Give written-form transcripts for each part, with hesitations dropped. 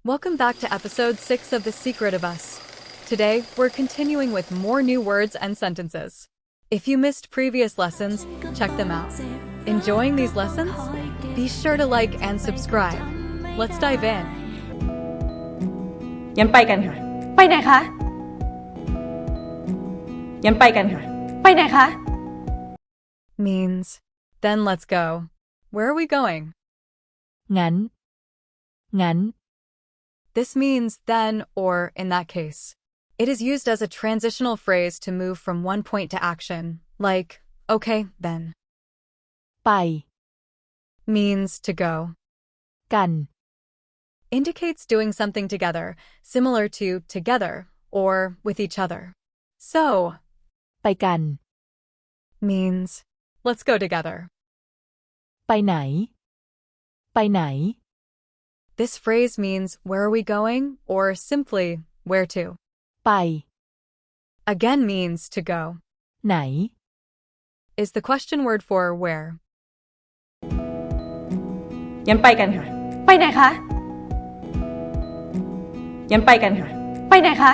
Welcome back to episode 6 of The Secret of Us. Today, we're continuing with more new words and sentences. If you missed previous lessons, check them out. Enjoying these lessons? Be sure to like and subscribe. Let's dive in. งั้นไปกันค่ะไปไหนคะงั้นไปกันค่ะไปไหนคะ Means, then let's go. Where are we going? งั้น This means then or in that case. It is used as a transitional phrase to move from one point to action, like, okay, then. ไป Means to go. กัน Indicates doing something together, similar to together or with each other. So, ไปกัน means, let's go together. ไปไหน ไปไหน This phrase means where are we going or simply where to. ไป Again means to go. ไหน Is the question word for where. งั้นไปกันค่ะไปไหนคะ งั้นไปกันค่ะไปไหนคะ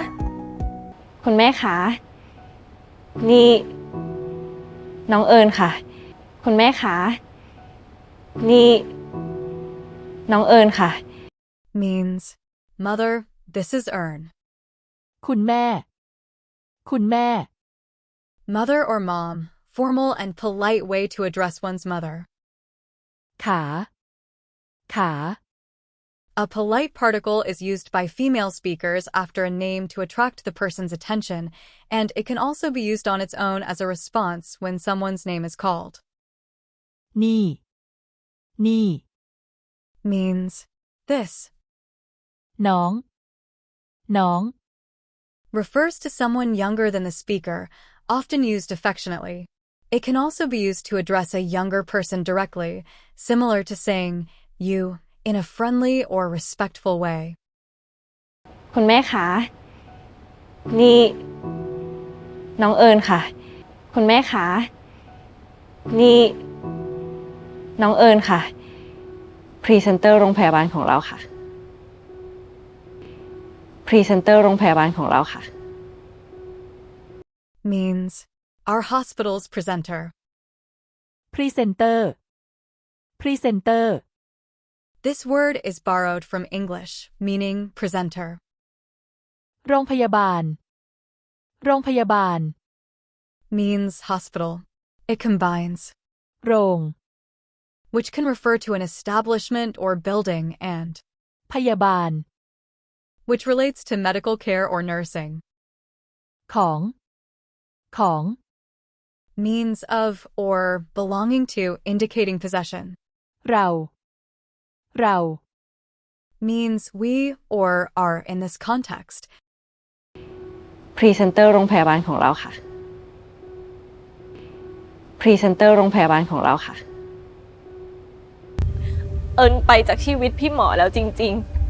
คุณแม่คะนี่น้องเอิญค่ะคุณแม่คะนี่น้องเอิญค่ะ Means, mother, this is Earn. คุณแม่ คุณแม่ Mother or mom, formal and polite way to address one's mother. ขา ขา A polite particle is used by female speakers after a name to attract the person's attention, and it can also be used on its own as a response when someone's name is called. นี่ นี่ Means, this. น้อง น้อง Refers to someone younger than the speaker, often used affectionately. It can also be used to address a younger person directly, similar to saying, you, in a friendly or respectful way. คุณแม่คะนี่น้องเอิญค่ะคุณแม่คะนี่น้องเอิญค่ะพรีเซนเตอร์โรงพยาบาลของเราค่ะพรีเซนเตอร์โรงพยาบาลของเราค่ะ Means, our hospital's presenter. พรีเซนเตอร์พรีเซนเตอร์ This word is borrowed from English, meaning presenter. โรงพยาบาลโรงพยาบาล Means hospital. It combines, โรง which can refer to an establishment or building, and พยาบาล which relates to medical care or nursing. ของของ Means of or belonging to, indicating possession. เราเรา Means we or are in this context. พรีเซนเตอร์โรงพยาบาลของเราค่ะพรีเซนเตอร์โรงพยาบาลของเราค่ะเอิญไปจากชีวิตพี่หมอแล้วจริงๆ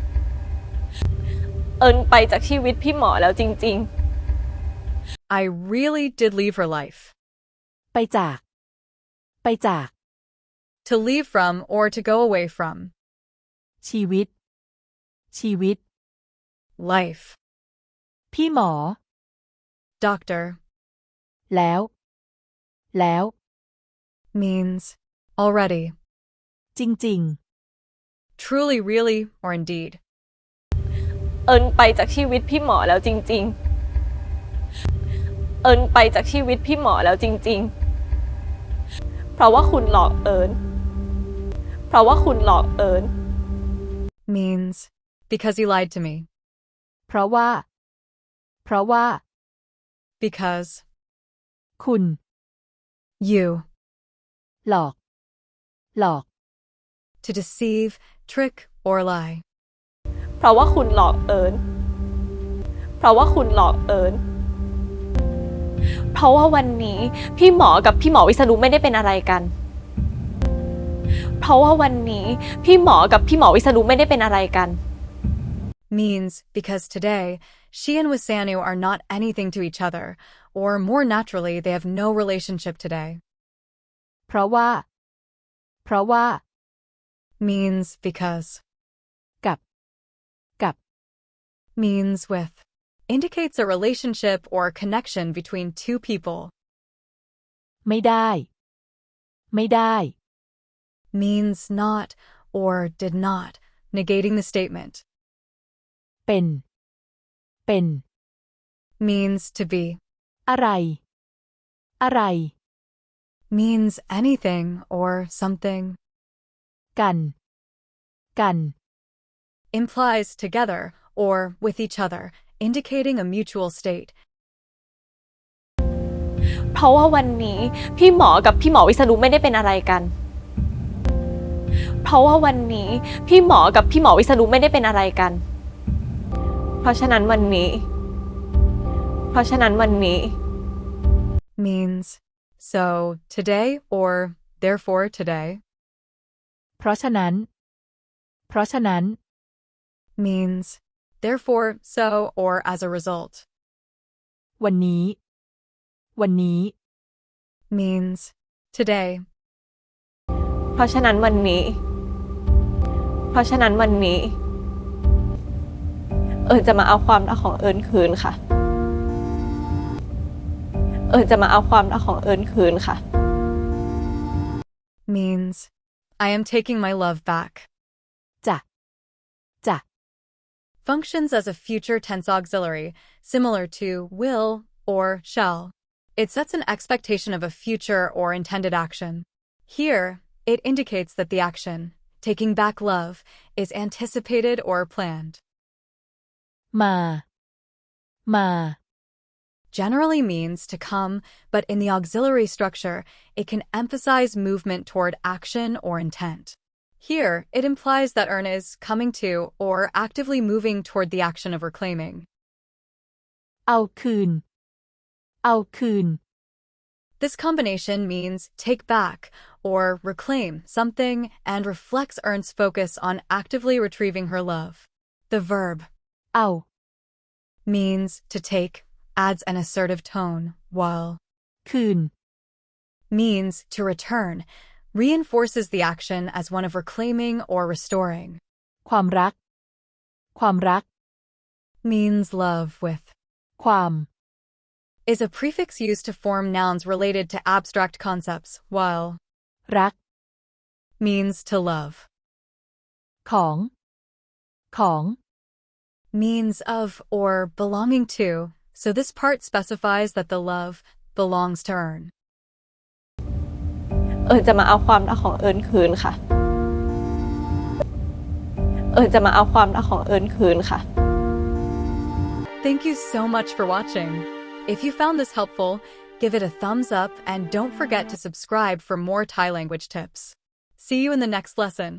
เอิญไปจากชีวิตพี่หมอแล้วจริง I really did leave her life. ๆไปจากไปจาก To leave from or to go away from. ชีวิตชีวิต Life. พี่หมอ Doctor. แล้วแล้ว Means already. จริง Truly, really, or indeed. ๆเอิญไปจากชีวิตพี่หมอแล้วจริงๆเอิญไปจากชีวิตพี่หมอแล้วจริงๆเพราะว่าคุณหลอกเอิญเพราะว่าคุณหลอกเอิญ Means because you lied to me. เพราะว่า Because คุณ you. หลอกหลอก To deceive, trick, or lie. เพราะว่าคุณหลอกเอิญเพราะว่าคุณหลอกเอิญเพราะว่าวันนี้พี่หมอกับพี่หมอวิษณุไม่ได้เป็นอะไรกันเพราะว่าวันนี้พี่หมอกับพี่หมอวิษณุไม่ได้เป็นอะไรกัน Means because today, she and Wisanu are not anything to each other, or more naturally, they have no relationship today. เพราะว่า Means because. กับ means with, indicates a relationship or connection between two people. ไม่ได้ ไม่ได้ Means not or did not, negating the statement. เป็น เป็น Means to be. อะไร อะไร Means anything or something. กัน กัน Implies together or with each other, indicating a mutual state. เพราะว่าวันนี้พี่หมอกับพี่หมอวิษณุไม่ได้เป็นอะไรกัน เพราะว่าวันนี้พี่หมอกับพี่หมอวิษณุไม่ได้เป็นอะไรกัน เพราะฉะนั้นวันนี้ เพราะฉะนั้นวันนี้ Means so today or therefore today. เพราะฉะนั้น เพราะฉะนั้น Means therefore so or as a result. วันนี้ วันนี้ Means today. เพราะฉะนั้นวันนี้ เพราะฉะนั้นวันนี้ จะมาเอาความรักของเอิญคืนค่ะ จะมาเอาความรักของเอิญคืนค่ะ Means I am taking my love back. จะจะ Functions as a future tense auxiliary, similar to will or shall. It sets an expectation of a future or intended action. Here, it indicates that the action, taking back love, is anticipated or planned. มา มา Generally means to come, but in the auxiliary structure, it can emphasize movement toward action or intent. Here, it implies that Earn is coming to or actively moving toward the action of reclaiming. เอาคืน เอาคืน This combination means take back or reclaim something and reflects Earn's focus on actively retrieving her love. The verb เอา means to take, adds an assertive tone, while คืน means to return, reinforces the action as one of reclaiming or restoring. ความรัก ความรัก Means love with. ความ Is a prefix used to form nouns related to abstract concepts, while รัก means to love. ของ ของ Means of or belonging to, so this part specifies that the love belongs to Earn. จะมาเอาความรักของเอิญคืนค่ะ จะมาเอาความรักของเอิญคืนค่ะ Thank you so much for watching. If you found this helpful, give it a thumbs up and don't forget to subscribe for more Thai language tips. See you in the next lesson.